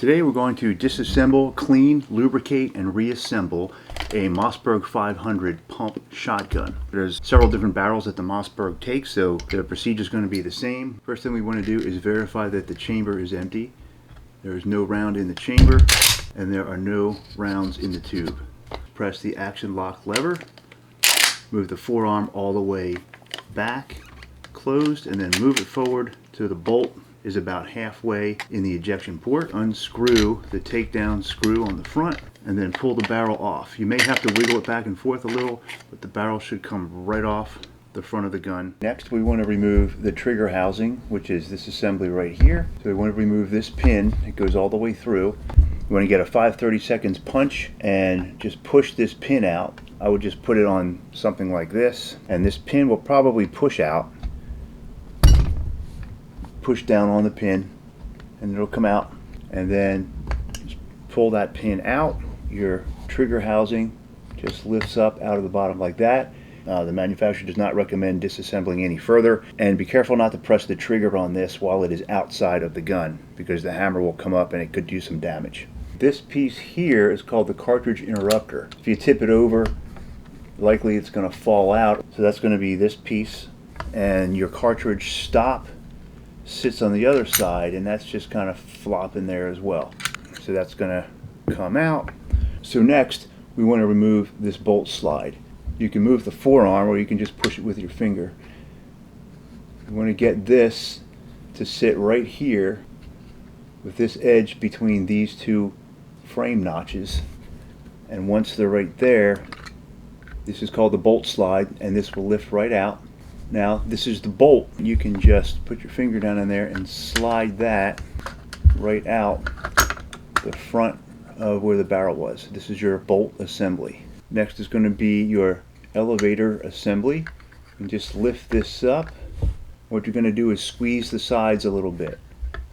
Today we're going to disassemble, clean, lubricate, and reassemble a Mossberg 500 pump shotgun. There's several different barrels that the Mossberg takes, so the procedure is going to be the same. First thing we want to do is verify that the chamber is empty. There is no round in the chamber, and there are no rounds in the tube. Press the action lock lever, move the forearm all the way back, closed, and then move it forward to the bolt is about halfway in the ejection port. Unscrew the takedown screw on the front and then pull the barrel off. You may have to wiggle it back and forth a little, but the barrel should come right off the front of the gun. Next, we want to remove the trigger housing, which is this assembly right here. So we want to remove this pin. It goes all the way through. You want to get a 5/32 punch and just push this pin out. I would just put it on something like this, and this pin will probably push out. Push down on the pin and it'll come out, and then just pull that pin out. Your trigger housing just lifts up out of the bottom like that. The manufacturer does not recommend disassembling any further, and be careful not to press the trigger on this while it is outside of the gun, because the hammer will come up and it could do some damage. This piece here is called the cartridge interrupter. If you tip it over, likely it's going to fall out, so that's going to be this piece, and your cartridge stop sits on the other side, and that's just kind of flopping there as well. So that's going to come out. So next, we want to remove this bolt slide. You can move the forearm, or you can just push it with your finger. You want to get this to sit right here with this edge between these two frame notches, and once they're right there, this is called the bolt slide, and this will lift right out. Now, this is the bolt. You can just put your finger down in there and slide that right out the front of where the barrel was. This is your bolt assembly. Next is going to be your elevator assembly. You just lift this up. What you're going to do is squeeze the sides a little bit,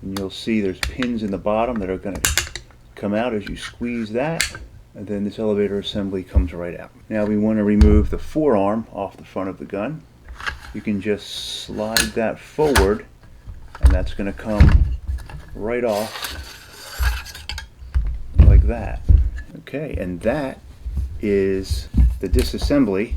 and you'll see there's pins in the bottom that are going to come out as you squeeze that, and then this elevator assembly comes right out. Now we want to remove the forearm off the front of the gun. You can just slide that forward, and that's going to come right off like that. Okay, and that is the disassembly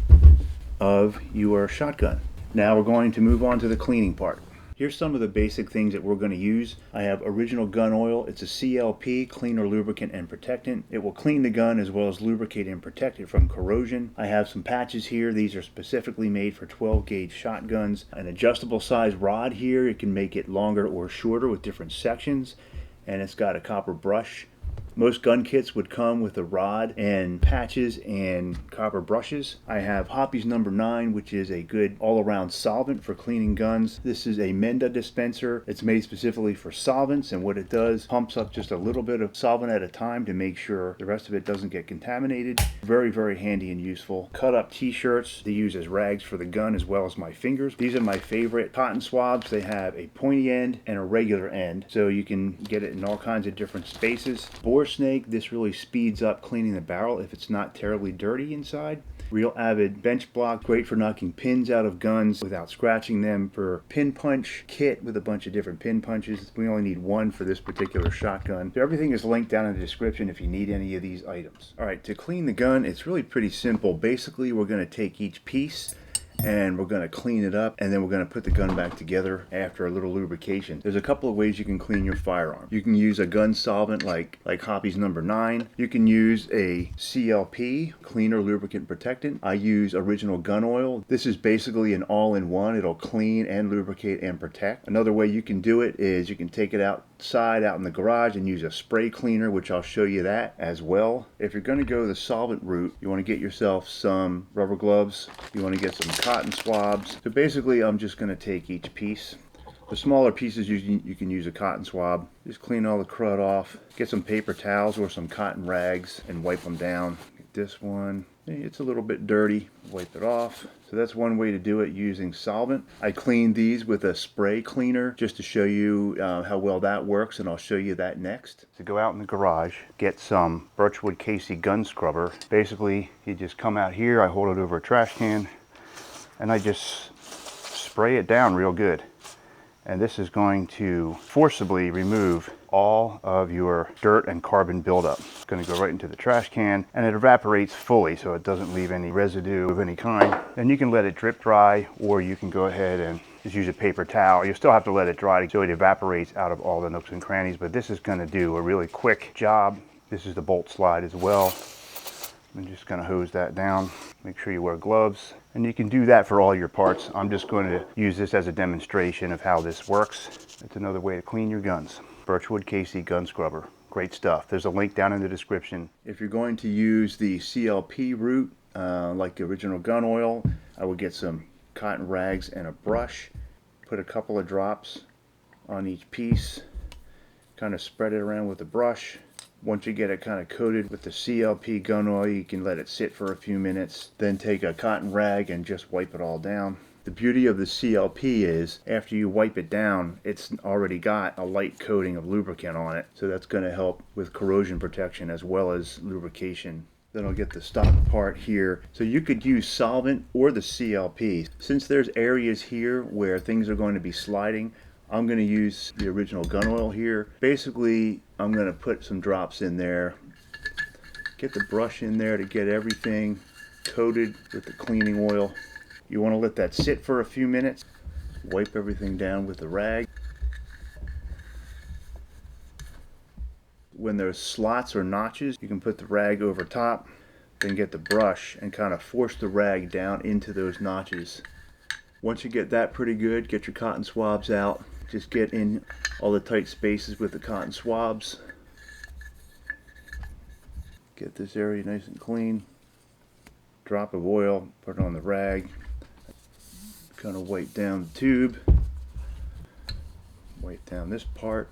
of your shotgun. Now we're going to move on to the cleaning part. Here's some of the basic things that we're going to use. I have original gun oil. It's a CLP, cleaner, lubricant, and protectant. It will clean the gun as well as lubricate and protect it from corrosion. I have some patches here. These are specifically made for 12 gauge shotguns. An adjustable size rod here. It can make it longer or shorter with different sections. And it's got a copper brush. Most gun kits would come with a rod and patches and copper brushes. I have Hoppy's number 9, which is a good all-around solvent for cleaning guns. This is a Menda dispenser. It's made specifically for solvents, and what it does, pumps up just a little bit of solvent at a time to make sure the rest of it doesn't get contaminated. Very, very handy and useful. Cut up t-shirts to use as rags for the gun, as well as my fingers. These are my favorite cotton swabs. They have a pointy end and a regular end, so you can get it in all kinds of different spaces. Snake, this really speeds up cleaning the barrel if it's not terribly dirty inside. Real Avid bench block, great for knocking pins out of guns without scratching them. For pin punch kit with a bunch of different pin punches. We only need one for this particular shotgun. So everything is linked down in the description if you need any of these items. Alright, to clean the gun, it's really pretty simple. Basically, we're going to take each piece and we're going to clean it up, and then we're going to put the gun back together after a little lubrication. There's a couple of ways you can clean your firearm. You can use a gun solvent like Hoppy's number 9. You can use a CLP, cleaner, lubricant, protectant. I use original gun oil. This is basically an all-in-one. It'll clean and lubricate and protect. Another way you can do it is you can take it outside out in the garage and use a spray cleaner, which I'll show you that as well. If you're going to go the solvent route, you want to get yourself some rubber gloves. You want to get some cotton swabs. So basically, I'm just going to take each piece. The smaller pieces, you can use a cotton swab. Just clean all the crud off. Get some paper towels or some cotton rags and wipe them down. Get this one. It's a little bit dirty. Wipe it off. So that's one way to do it, using solvent. I cleaned these with a spray cleaner just to show you how well that works, and I'll show you that next. To go out in the garage, get some Birchwood Casey gun scrubber. Basically, you just come out here, I hold it over a trash can, and I just spray it down real good. And this is going to forcibly remove all of your dirt and carbon buildup. It's going to go right into the trash can, and it evaporates fully so it doesn't leave any residue of any kind. And you can let it drip dry, or you can go ahead and just use a paper towel. You still have to let it dry so it evaporates out of all the nooks and crannies, but this is going to do a really quick job. This is the bolt slide as well. I'm just going to hose that down. Make sure you wear gloves. And you can do that for all your parts. I'm just going to use this as a demonstration of how this works. It's another way to clean your guns. Birchwood KC gun scrubber. Great stuff. There's a link down in the description. If you're going to use the CLP route, like the original gun oil, I would get some cotton rags and a brush. Put a couple of drops on each piece. Kind of spread it around with the brush. Once you get it kind of coated with the CLP gun oil, you can let it sit for a few minutes. Then take a cotton rag and just wipe it all down. The beauty of the CLP is after you wipe it down, it's already got a light coating of lubricant on it. So that's going to help with corrosion protection as well as lubrication. Then I'll get the stock part here. So you could use solvent or the CLP. Since there's areas here where things are going to be sliding, I'm going to use the original gun oil here. Basically, I'm going to put some drops in there. Get the brush in there to get everything coated with the cleaning oil. You want to let that sit for a few minutes. Wipe everything down with the rag. When there's slots or notches, you can put the rag over top, then get the brush and kind of force the rag down into those notches. Once you get that pretty good, get your cotton swabs out. Just get in all the tight spaces with the cotton swabs. Get this area nice and clean. Drop of oil, put it on the rag. Kind of wipe down the tube. Wipe down this part.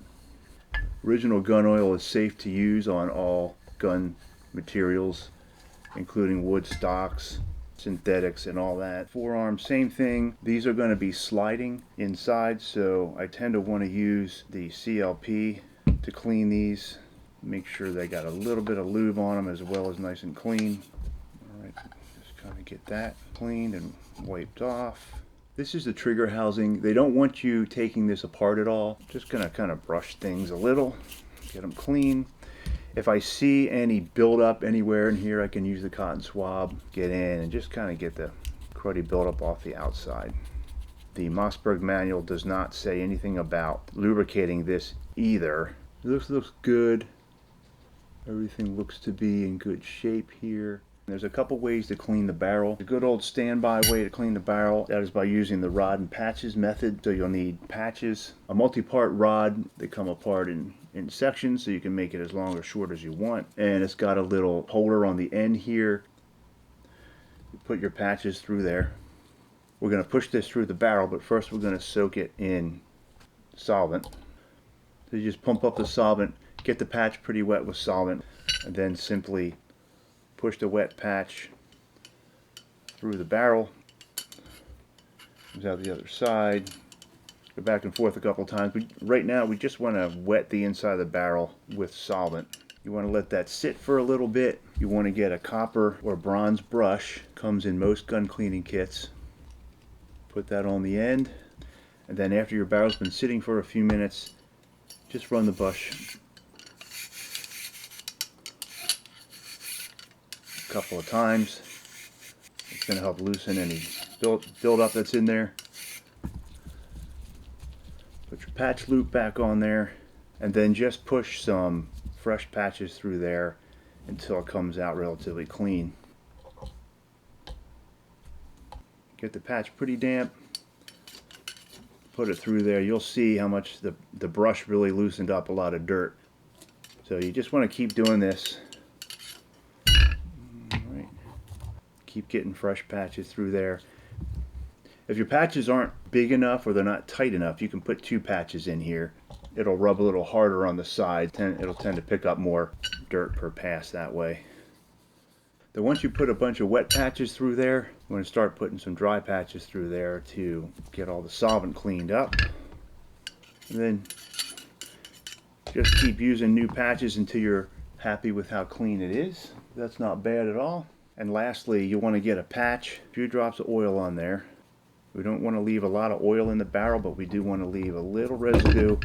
Original gun oil is safe to use on all gun materials, including wood stocks, synthetics and all that. Forearm, same thing. These are going to be sliding inside, so I tend to want to use the CLP to clean these. Make sure they got a little bit of lube on them as well as nice and clean. Alright, just kind of get that cleaned and wiped off. This is the trigger housing. They don't want you taking this apart at all. Just going to kind of brush things a little, get them clean. If I see any buildup anywhere in here, I can use the cotton swab, get in and just kind of get the cruddy buildup off the outside. The Mossberg manual does not say anything about lubricating this either. This looks good. Everything looks to be in good shape here. There's a couple ways to clean the barrel. The good old standby way to clean the barrel, that is by using the rod and patches method. So you'll need patches, a multi-part rod. They come apart in sections so you can make it as long or short as you want. And it's got a little holder on the end here. You put your patches through there. We're going to push this through the barrel, but first we're going to soak it in solvent. So you just pump up the solvent, get the patch pretty wet with solvent, and then simply push the wet patch through the barrel. Comes out the other side. Go back and forth a couple times. But right now we just want to wet the inside of the barrel with solvent. You want to let that sit for a little bit. You want to get a copper or bronze brush. Comes in most gun cleaning kits. Put that on the end. And then after your barrel's been sitting for a few minutes, just run the brush a couple of times. It's going to help loosen any build-up that's in there. Put your patch loop back on there, and then just push some fresh patches through there until it comes out relatively clean. Get the patch pretty damp. Put it through there. You'll see how much the brush really loosened up a lot of dirt. So you just want to keep doing this. Alright. Keep getting fresh patches through there. If your patches aren't big enough or they're not tight enough, you can put 2 patches in here. It'll rub a little harder on the side. It'll tend to pick up more dirt per pass that way. Then once you put a bunch of wet patches through there, I'm going to start putting some dry patches through there to get all the solvent cleaned up. And then just keep using new patches until you're happy with how clean it is. That's not bad at all. And lastly, you want to get a patch, a few drops of oil on there. We don't want to leave a lot of oil in the barrel, but we do want to leave a little residue.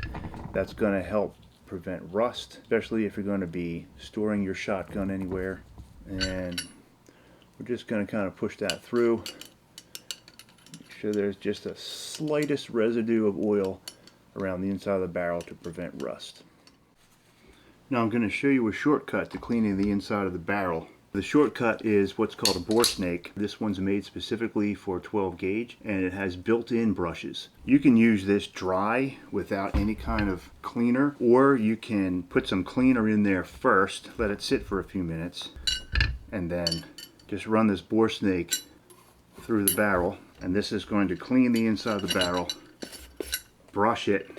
That's going to help prevent rust, especially if you're going to be storing your shotgun anywhere. And we're just going to kind of push that through. Make sure there's just a slightest residue of oil around the inside of the barrel to prevent rust. Now I'm going to show you a shortcut to cleaning the inside of the barrel. The shortcut is what's called a bore snake. This one's made specifically for 12 gauge and it has built-in brushes. You can use this dry without any kind of cleaner, or you can put some cleaner in there first, let it sit for a few minutes, and then just run this bore snake through the barrel. And this is going to clean the inside of the barrel, brush it,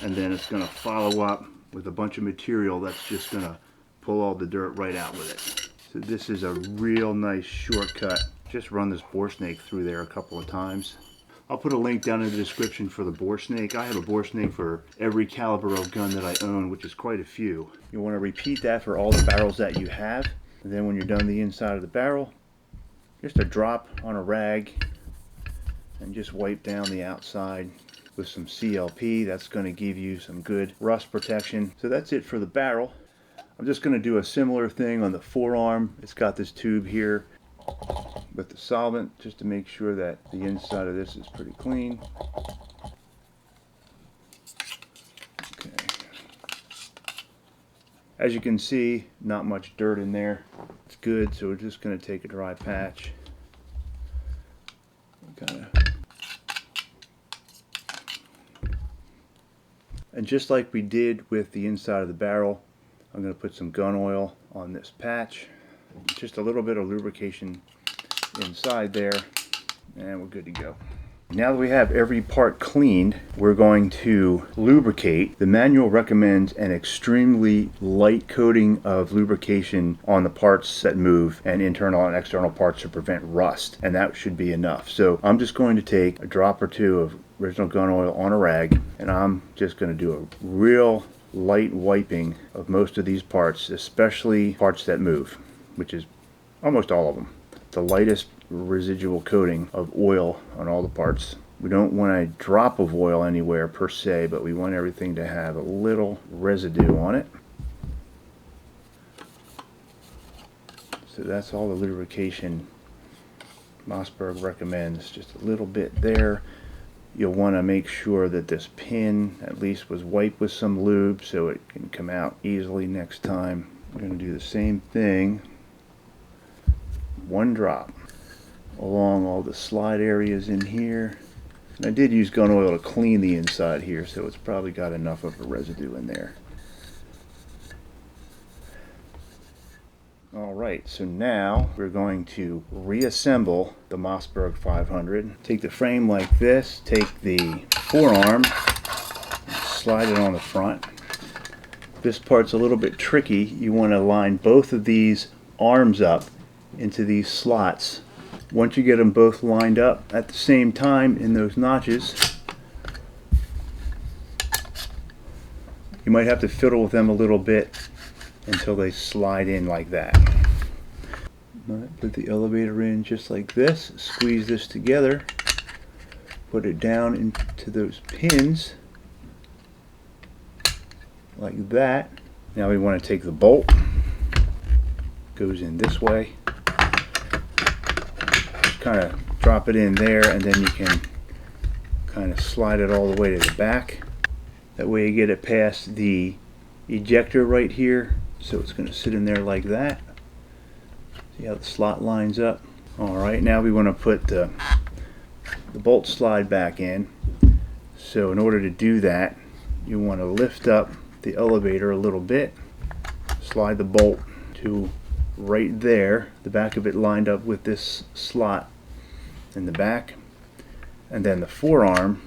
and then it's going to follow up with a bunch of material that's just going to pull all the dirt right out with it. So this is a real nice shortcut. Just run this bore snake through there a couple of times. I'll put a link down in the description for the bore snake. I have a bore snake for every caliber of gun that I own, which is quite a few. You want to repeat that for all the barrels that you have. And then when you're done the inside of the barrel, just a drop on a rag and just wipe down the outside with some CLP. That's going to give you some good rust protection. So that's it for the barrel. I'm just going to do a similar thing on the forearm. It's got this tube here with the solvent just to make sure that the inside of this is pretty clean. Okay. As you can see, not much dirt in there. It's good, so we're just going to take a dry patch. And just like we did with the inside of the barrel, I'm going to put some gun oil on this patch, just a little bit of lubrication inside there, and we're good to go. Now that we have every part cleaned, we're going to lubricate. The manual recommends an extremely light coating of lubrication on the parts that move and internal and external parts to prevent rust, and that should be enough. So I'm just going to take a drop or two of original gun oil on a rag, and I'm just going to do a real light wiping of most of these parts, especially parts that move, which is almost all of them. The lightest residual coating of oil on all the parts. We don't want a drop of oil anywhere per se, but we want everything to have a little residue on it. So that's all the lubrication Mossberg recommends, just a little bit there. You'll want to make sure that this pin at least was wiped with some lube so it can come out easily next time. We're going to do the same thing, one drop along all the slide areas in here. And I did use gun oil to clean the inside here, so it's probably got enough of a residue in there. Alright, so now we're going to reassemble the Mossberg 500. Take the frame like this, take the forearm, and slide it on the front. This part's a little bit tricky. You want to line both of these arms up into these slots. Once you get them both lined up at the same time in those notches, you might have to fiddle with them a little bit until they slide in like that. Put the elevator in just like this, squeeze this together, put it down into those pins like that. Now we want to take the bolt, goes in this way, just kind of drop it in there, and then you can kind of slide it all the way to the back. That way you get it past the ejector right here. So it's going to sit in there like that. See how the slot lines up? Alright, now we want to put the bolt slide back in. So in order to do that, you want to lift up the elevator a little bit, slide the bolt to right there, the back of it lined up with this slot in the back, and then the forearm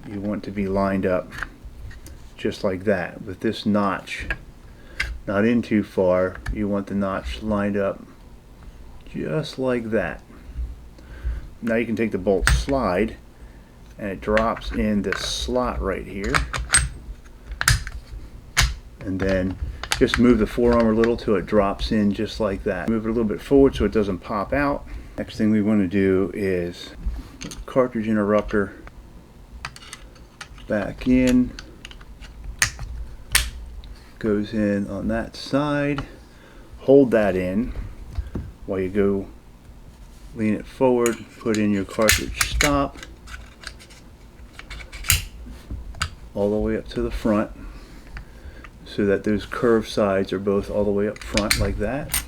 you want to be lined up just like that with this notch. Not in too far. You want the notch lined up just like that. Now you can take the bolt slide and it drops in this slot right here, and then just move the forearm a little till it drops in just like that. Move it a little bit forward so it doesn't pop out, Next thing we want to do is cartridge interrupter back in. Goes in on that side. Hold that in while you go lean it forward, put in your cartridge stop all the way up to the front so that those curved sides are both all the way up front like that.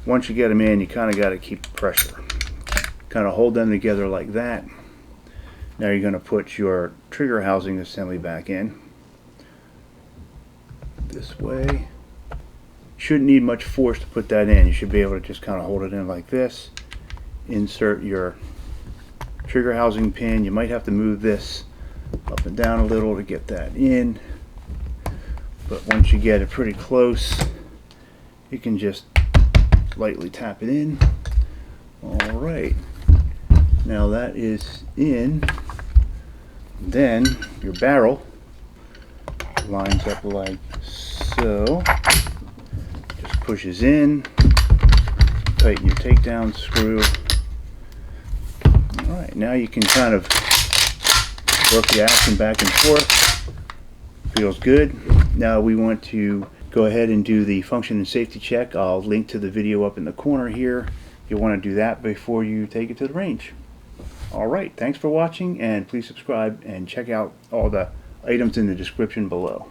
Once you get them in, you kind of got to keep pressure. Kind of hold them together like that. Now you're going to put your trigger housing assembly back in this way. Shouldn't need much force to put that in. You should be able to just kind of hold it in like this. Insert your trigger housing pin. You might have to move this up and down a little to get that in, but once you get it pretty close, you can just lightly tap it in. Alright, now that is in. Then your barrel lines up like so, just pushes in, tighten your takedown screw. Alright, now you can kind of work the action back and forth. Feels good. Now we want to go ahead and do the function and safety check. I'll link to the video up in the corner here. You'll want to do that before you take it to the range. Alright, thanks for watching, and please subscribe and check out all the items in the description below.